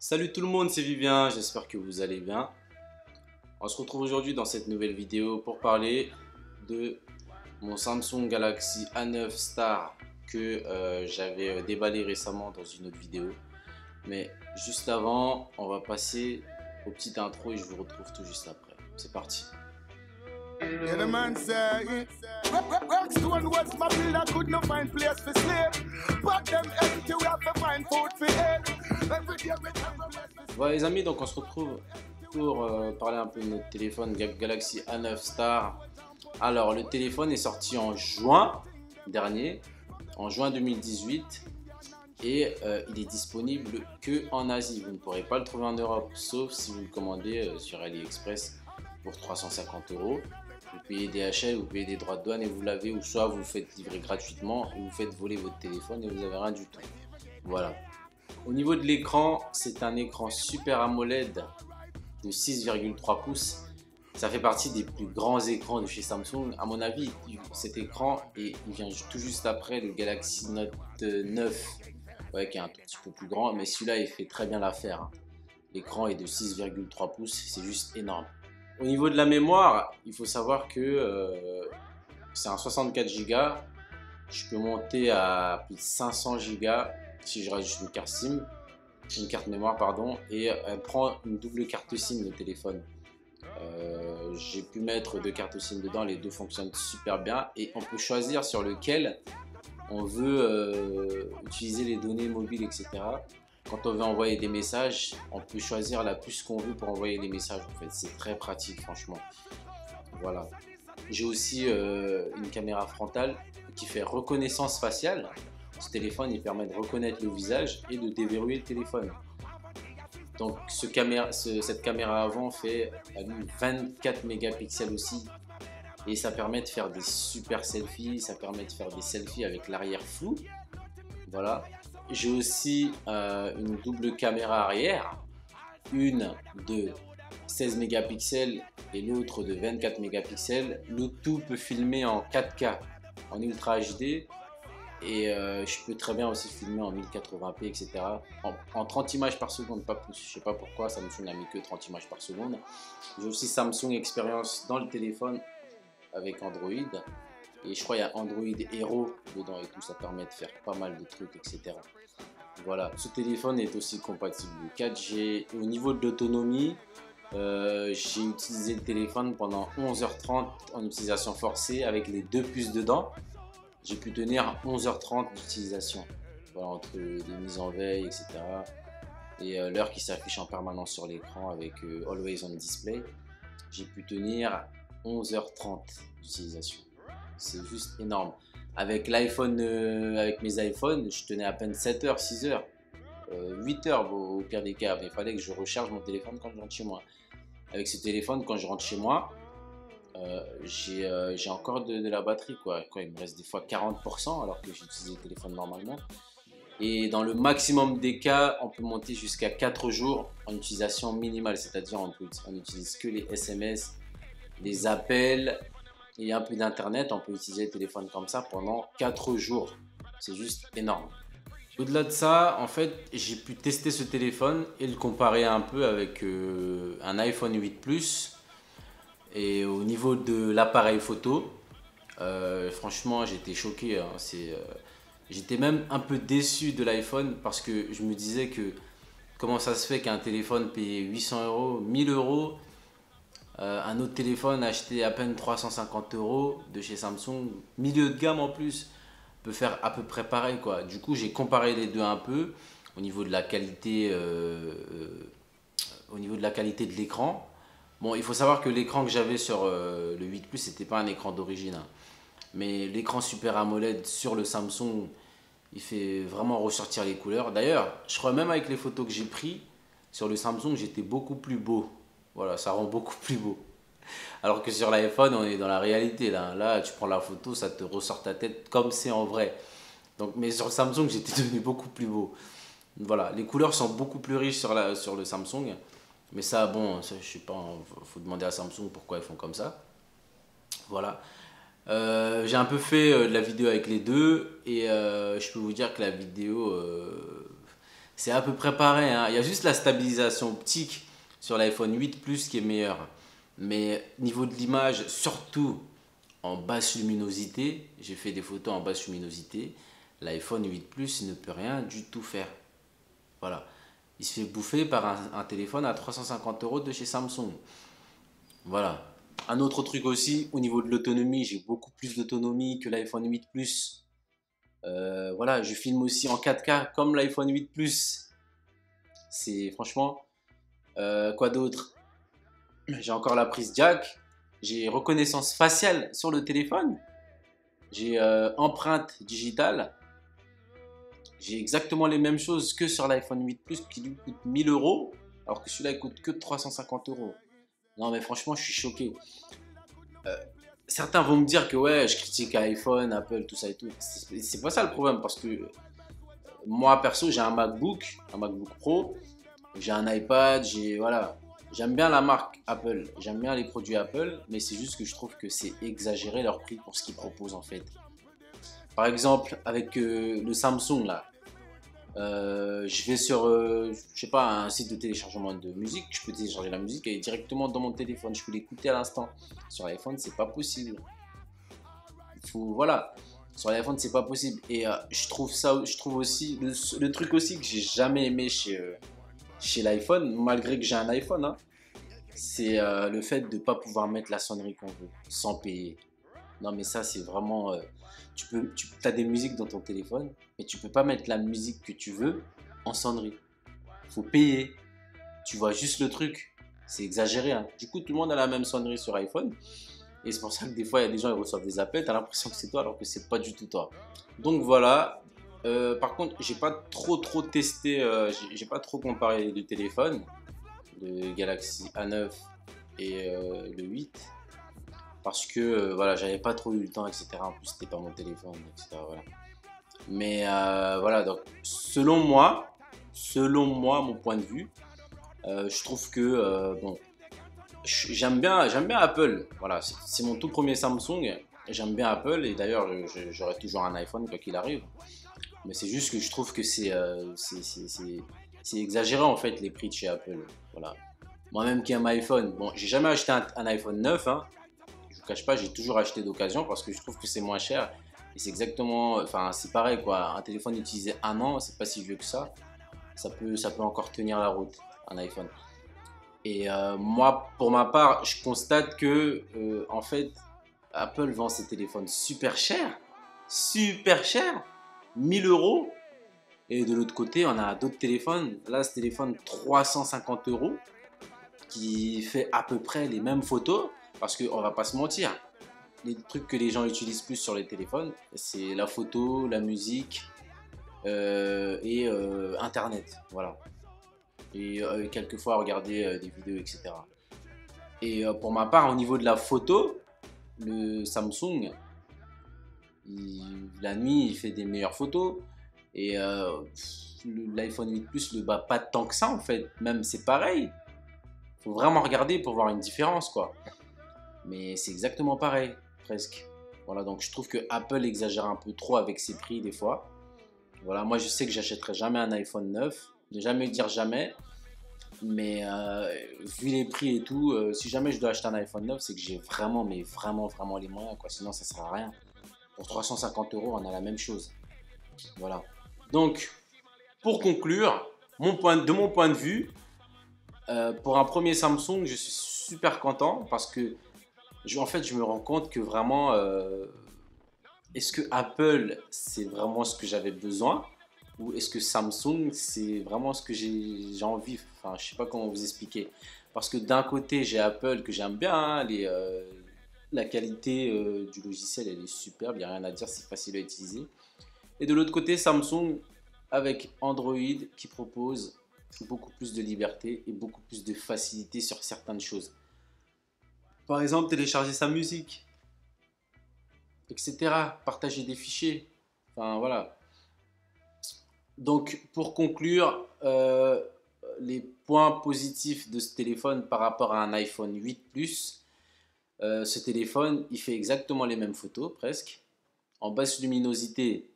Salut tout le monde, c'est Vivien, j'espère que vous allez bien. On se retrouve aujourd'hui dans cette nouvelle vidéo pour parler de mon Samsung Galaxy A9 Star que j'avais déballé récemment dans une autre vidéo. Mais juste avant, on va passer au petit intro et je vous retrouve tout juste après. C'est parti. Yeah, the man say, Rockstone was my builder, could not find place for sleep. But them empty, we have to find food for eat. Every day we have a place for Voilà les amis, donc on se retrouve pour parler un peu de notre téléphone Galaxy A9 Star. Alors le téléphone est sorti en juin dernier, en juin 2018. Et il est disponible que en Asie. Vous ne pourrez pas le trouver en Europe, sauf si vous le commandez sur AliExpress pour 350 €. Vous payez DHL, vous payez des droits de douane et vous l'avez, ou soit vous le faites livrer gratuitement et vous faites voler votre téléphone et vous n'avez rien du tout. Voilà. Au niveau de l'écran, c'est un écran Super AMOLED de 6,3 pouces. Ça fait partie des plus grands écrans de chez Samsung. À mon avis, cet écran, il vient tout juste après le Galaxy Note 9. Ouais, qui est un tout petit peu plus grand, mais celui-là il fait très bien l'affaire, hein. L'écran est de 6,3 pouces, c'est juste énorme. Au niveau de la mémoire, il faut savoir que c'est un 64 Go. Je peux monter à plus de 500 Go si je rajoute une carte SIM, une carte mémoire pardon, et elle prend une double carte SIM le téléphone. J'ai pu mettre deux cartes SIM dedans, les deux fonctionnent super bien et on peut choisir sur lequel on veut utiliser les données mobiles, etc. Quand on veut envoyer des messages, on peut choisir la puce qu'on veut pour envoyer des messages. En fait, c'est très pratique, franchement. Voilà. J'ai aussi une caméra frontale qui fait reconnaissance faciale. Ce téléphone, il permet de reconnaître le visage et de déverrouiller le téléphone. Donc, cette caméra avant fait 24 mégapixels aussi. Et ça permet de faire des super selfies, ça permet de faire des selfies avec l'arrière flou. Voilà. J'ai aussi une double caméra arrière, une de 16 mégapixels et l'autre de 24 mégapixels. Le tout peut filmer en 4K, en Ultra HD. Et je peux très bien aussi filmer en 1080p, etc. En 30 images par seconde, pas plus. Je sais pas pourquoi Samsung n'a mis que 30 images par seconde. J'ai aussi Samsung Experience dans le téléphone avec Android, et je crois qu'il y a Android Hero dedans et tout, ça permet de faire pas mal de trucs, etc. Voilà, ce téléphone est aussi compatible 4G. Et au niveau de l'autonomie, j'ai utilisé le téléphone pendant 11h30 en utilisation forcée avec les deux puces dedans. J'ai pu tenir 11h30 d'utilisation, voilà, entre des mises en veille, etc. Et l'heure qui s'affiche en permanence sur l'écran avec Always on Display. J'ai pu tenir 11h30 d'utilisation. C'est juste énorme. Avec l'iPhone, avec mes iPhones, je tenais à peine 7h, 6h, 8h au pire des cas. Mais il fallait que je recharge mon téléphone quand je rentre chez moi. Avec ce téléphone, quand je rentre chez moi, j'ai encore de la batterie, quoi. Il me reste des fois 40% alors que j'utilise le téléphone normalement. Et dans le maximum des cas, on peut monter jusqu'à 4 jours en utilisation minimale. C'est-à-dire on n'utilise que les SMS, les appels et un peu d'internet. On peut utiliser le téléphone comme ça pendant 4 jours. C'est juste énorme. Au-delà de ça, en fait, j'ai pu tester ce téléphone et le comparer un peu avec un iPhone 8 Plus. Et au niveau de l'appareil photo, franchement, j'étais choqué, hein. J'étais même un peu déçu de l'iPhone parce que je me disais que comment ça se fait qu'un téléphone payé 800 €, 1000 €, un autre téléphone acheté à peine 350 € de chez Samsung, milieu de gamme en plus, peut faire à peu près pareil, quoi. Du coup, j'ai comparé les deux un peu au niveau de la qualité, de l'écran. Bon, il faut savoir que l'écran que j'avais sur le 8 Plus, c'était pas un écran d'origine, hein. Mais l'écran Super AMOLED sur le Samsung, il fait vraiment ressortir les couleurs. D'ailleurs, je crois même avec les photos que j'ai prises sur le Samsung, j'étais beaucoup plus beau. Voilà, ça rend beaucoup plus beau. Alors que sur l'iPhone, on est dans la réalité. Là, tu prends la photo, ça te ressort ta tête comme c'est en vrai. Donc, mais sur le Samsung, j'étais devenu beaucoup plus beau. Voilà, les couleurs sont beaucoup plus riches sur le Samsung. Mais ça, bon, ça, je sais pas, faut demander à Samsung pourquoi ils font comme ça. Voilà. J'ai un peu fait de la vidéo avec les deux et je peux vous dire que la vidéo, C'est à peu près pareil, hein. Il y a juste la stabilisation optique sur l'iPhone 8 Plus qui est meilleure. Mais niveau de l'image, surtout en basse luminosité, j'ai fait des photos en basse luminosité, l'iPhone 8 Plus ne peut rien du tout faire. Voilà. Il se fait bouffer par un téléphone à 350 euros de chez Samsung. Voilà. Un autre truc aussi, au niveau de l'autonomie, j'ai beaucoup plus d'autonomie que l'iPhone 8 Plus. Voilà, je filme aussi en 4K comme l'iPhone 8 Plus. C'est franchement, quoi d'autre? J'ai encore la prise jack. J'ai reconnaissance faciale sur le téléphone. J'ai empreinte digitale. J'ai exactement les mêmes choses que sur l'iPhone 8 Plus qui lui coûte 1000 euros, alors que celui-là il coûte que 350 euros. Non, mais franchement, je suis choqué. Euh, Certains vont me dire que ouais, je critique iPhone, Apple, tout ça et tout. C'est pas ça le problème, parce que moi perso, j'ai un MacBook Pro, j'ai un iPad, voilà. J'aime bien la marque Apple, j'aime bien les produits Apple, mais c'est juste que je trouve que c'est exagéré leur prix pour ce qu'ils proposent en fait. Par exemple, avec le Samsung là, je vais sur, je sais pas, un site de téléchargement de musique, je peux télécharger la musique et directement dans mon téléphone, je peux l'écouter à l'instant. Sur l'iPhone, c'est pas possible. Voilà, sur l'iPhone, c'est pas possible. Et je trouve aussi, le truc aussi que j'ai jamais aimé chez l'iPhone, malgré que j'ai un iPhone, hein, c'est le fait de ne pas pouvoir mettre la sonnerie qu'on veut sans payer. Non, mais ça, c'est vraiment. Tu as des musiques dans ton téléphone, mais tu peux pas mettre la musique que tu veux en sonnerie. Faut payer. Tu vois juste le truc. C'est exagéré, hein. Du coup, tout le monde a la même sonnerie sur iPhone. Et c'est pour ça que des fois, il y a des gens qui reçoivent des appels. Tu as l'impression que c'est toi, alors que c'est pas du tout toi. Donc voilà. Par contre, j'ai pas trop testé. J'ai pas trop comparé les deux téléphones, le Galaxy A9 et le 8. Parce que voilà, j'avais pas trop eu le temps, etc. En plus, c'était pas mon téléphone, etc. Voilà. Mais voilà, donc selon moi, mon point de vue, je trouve que bon, j'aime bien Apple. Voilà, c'est mon tout premier Samsung. J'aime bien Apple et d'ailleurs, j'aurai toujours un iPhone quoi qu'il arrive. Mais c'est juste que je trouve que c'est exagéré en fait les prix de chez Apple. Voilà. Moi-même qui aime iPhone, bon, j'ai jamais acheté un iPhone 9, hein. Je vous cache pas, j'ai toujours acheté d'occasion parce que je trouve que c'est moins cher. Et c'est exactement, enfin, c'est pareil quoi. Un téléphone utilisé un an, c'est pas si vieux que ça. Ça peut encore tenir la route, un iPhone. Et moi, pour ma part, je constate que, en fait, Apple vend ses téléphones super cher, 1000 euros. Et de l'autre côté, on a d'autres téléphones. Là, ce téléphone 350 euros qui fait à peu près les mêmes photos. Parce qu'on va pas se mentir, les trucs que les gens utilisent plus sur les téléphones, c'est la photo, la musique et Internet. Voilà. Et quelquefois regarder des vidéos, etc. Et pour ma part, au niveau de la photo, le Samsung, la nuit, il fait des meilleures photos. Et l'iPhone 8 Plus ne bat pas tant que ça en fait. Même c'est pareil. Il faut vraiment regarder pour voir une différence quoi. Mais c'est exactement pareil, presque. Voilà, donc je trouve que Apple exagère un peu trop avec ses prix des fois. Voilà, moi je sais que j'achèterai jamais un iPhone 9, ne jamais dire jamais. Mais vu les prix et tout, si jamais je dois acheter un iPhone 9, c'est que j'ai vraiment, mais vraiment les moyens, quoi. Sinon ça sert à rien. Pour 350 euros, on a la même chose. Voilà. Donc, pour conclure, de mon point de vue, pour un premier Samsung, je suis super content parce que en fait, je me rends compte que vraiment, est-ce que Apple, c'est vraiment ce que j'avais besoin ou est-ce que Samsung, c'est vraiment ce que j'ai envie? Enfin, je sais pas comment vous expliquer. Parce que d'un côté, j'ai Apple que j'aime bien, hein, la qualité du logiciel, elle est superbe, il n'y a rien à dire, c'est facile à utiliser. Et de l'autre côté, Samsung avec Android qui propose beaucoup plus de liberté et beaucoup plus de facilité sur certaines choses. Par exemple, télécharger sa musique, etc. Partager des fichiers. Enfin, voilà. Donc, pour conclure, les points positifs de ce téléphone par rapport à un iPhone 8 Plus, ce téléphone, il fait exactement les mêmes photos, presque. En basse luminosité,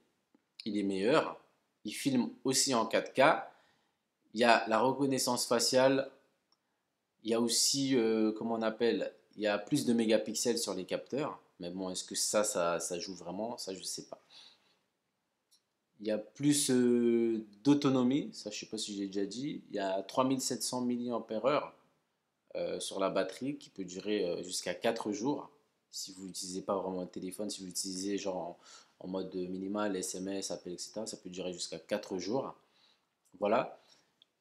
il est meilleur. Il filme aussi en 4K. Il y a la reconnaissance faciale. Il y a aussi, comment on appelle, il y a plus de mégapixels sur les capteurs. Mais bon, est-ce que ça joue vraiment? Ça, je ne sais pas. Il y a plus d'autonomie. Ça, je ne sais pas si j'ai déjà dit. Il y a 3700 mAh sur la batterie qui peut durer jusqu'à 4 jours. Si vous n'utilisez pas vraiment le téléphone, si vous l'utilisez genre en mode minimal, SMS, appel, etc., ça peut durer jusqu'à 4 jours. Voilà.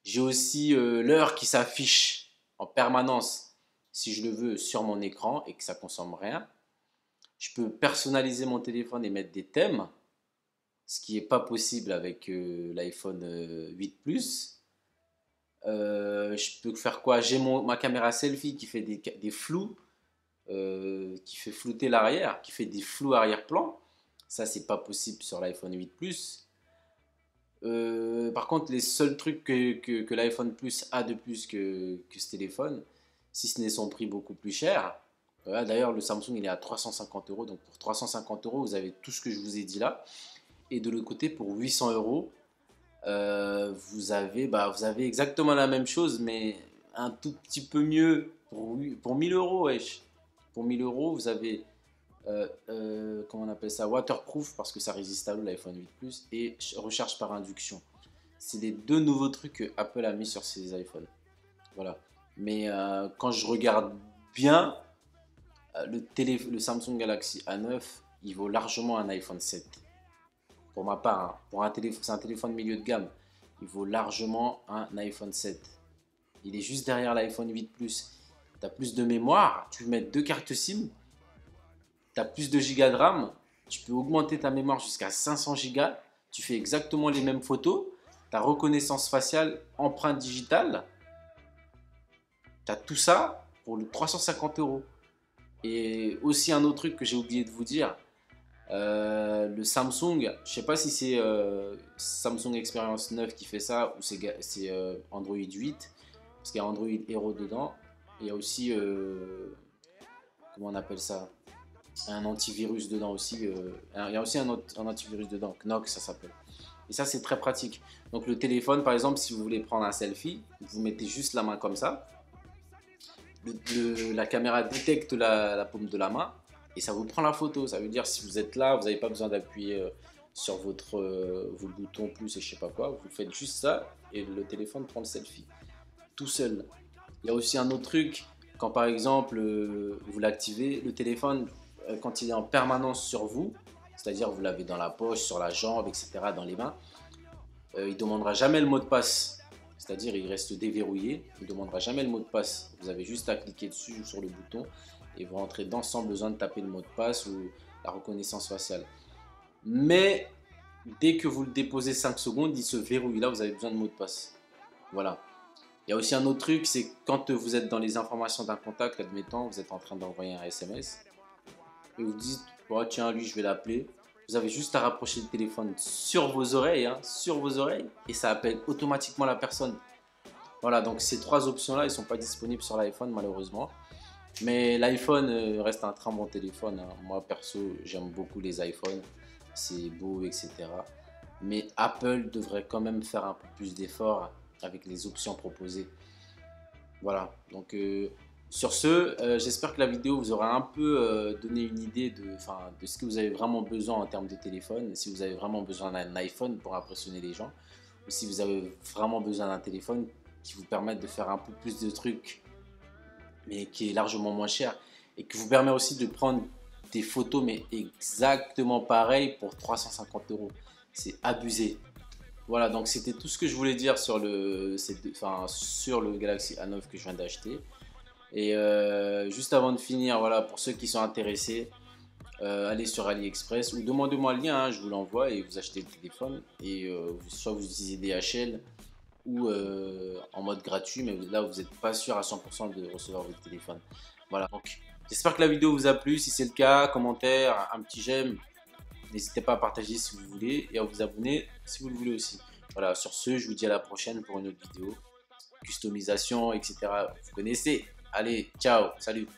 J'ai aussi l'heure qui s'affiche en permanence, si je le veux, sur mon écran et que ça ne consomme rien. Je peux personnaliser mon téléphone et mettre des thèmes, ce qui n'est pas possible avec l'iPhone 8 Plus. Je peux faire quoi? J'ai ma caméra selfie qui fait des flous, qui fait flouter l'arrière, qui fait des flous arrière-plan. Ça, c'est pas possible sur l'iPhone 8 Plus. Par contre, les seuls trucs que l'iPhone Plus a de plus que ce téléphone, si ce n'est son prix beaucoup plus cher. D'ailleurs, le Samsung il est à 350 €. Donc pour 350 €, vous avez tout ce que je vous ai dit là. Et de l'autre côté, pour 800 €, vous avez exactement la même chose, mais un tout petit peu mieux pour 1000 €. Wesh. Pour 1000 €, vous avez comment on appelle ça, waterproof, parce que ça résiste à l'eau, l'iPhone 8 Plus, et recharge par induction. C'est les deux nouveaux trucs que Apple a mis sur ses iPhones. Voilà. Mais quand je regarde bien, le Samsung Galaxy A9, il vaut largement un iPhone 7. Pour ma part, hein, c'est un téléphone milieu de gamme. Il vaut largement un iPhone 7. Il est juste derrière l'iPhone 8 Plus. Tu as plus de mémoire, tu peux mettre 2 cartes SIM. Tu as plus de gigas de RAM, tu peux augmenter ta mémoire jusqu'à 500 gigas, tu fais exactement les mêmes photos, ta reconnaissance faciale, empreinte digitale, tu as tout ça pour le 350 €. Et aussi un autre truc que j'ai oublié de vous dire, le Samsung, je ne sais pas si c'est Samsung Experience 9 qui fait ça ou c'est Android 8, parce qu'il y a Android Hero dedans, il y a aussi, comment on appelle ça, un antivirus dedans aussi. Il y a aussi un antivirus dedans, Knox ça s'appelle. Et ça c'est très pratique. Donc le téléphone par exemple, si vous voulez prendre un selfie, vous mettez juste la main comme ça. La caméra détecte la paume de la main et ça vous prend la photo. Ça veut dire si vous êtes là, vous n'avez pas besoin d'appuyer sur vos boutons plus et je sais pas quoi. Vous faites juste ça et le téléphone prend le selfie tout seul. Il y a aussi un autre truc, quand par exemple vous l'activez, le téléphone, quand il est en permanence sur vous, c'est-à-dire vous l'avez dans la poche, sur la jambe, etc., dans les mains, il ne demandera jamais le mot de passe. C'est-à-dire il reste déverrouillé, il ne demandera jamais le mot de passe. Vous avez juste à cliquer dessus sur le bouton et vous rentrez dedans sans besoin de taper le mot de passe ou la reconnaissance faciale. Mais dès que vous le déposez 5 secondes, il se verrouille. Là, vous avez besoin de mot de passe. Voilà. Il y a aussi un autre truc, c'est quand vous êtes dans les informations d'un contact, admettons, vous êtes en train d'envoyer un SMS, et vous dites, oh, tiens, lui, je vais l'appeler. Vous avez juste à rapprocher le téléphone sur vos oreilles, et ça appelle automatiquement la personne. Voilà, donc ces 3 options-là, elles ne sont pas disponibles sur l'iPhone, malheureusement. Mais l'iPhone reste un très bon téléphone, hein. Moi, perso, j'aime beaucoup les iPhones. C'est beau, etc. Mais Apple devrait quand même faire un peu plus d'efforts avec les options proposées. Voilà, donc sur ce, j'espère que la vidéo vous aura un peu donné une idée de ce que vous avez vraiment besoin en termes de téléphone. Si vous avez vraiment besoin d'un iPhone pour impressionner les gens, ou si vous avez vraiment besoin d'un téléphone qui vous permette de faire un peu plus de trucs, mais qui est largement moins cher, et qui vous permet aussi de prendre des photos, mais exactement pareil pour 350 €. C'est abusé. Voilà, donc c'était tout ce que je voulais dire sur le Galaxy A9 que je viens d'acheter. Et juste avant de finir, voilà, pour ceux qui sont intéressés, allez sur AliExpress ou demandez-moi le lien, hein, je vous l'envoie et vous achetez le téléphone. Et soit vous utilisez DHL ou en mode gratuit, mais là vous n'êtes pas sûr à 100% de recevoir votre téléphone. Voilà, donc j'espère que la vidéo vous a plu. Si c'est le cas, commentaire, un petit j'aime. N'hésitez pas à partager si vous voulez et à vous abonner si vous le voulez aussi. Voilà, sur ce, je vous dis à la prochaine pour une autre vidéo. Customisation, etc. Vous connaissez. Allez, ciao, salut.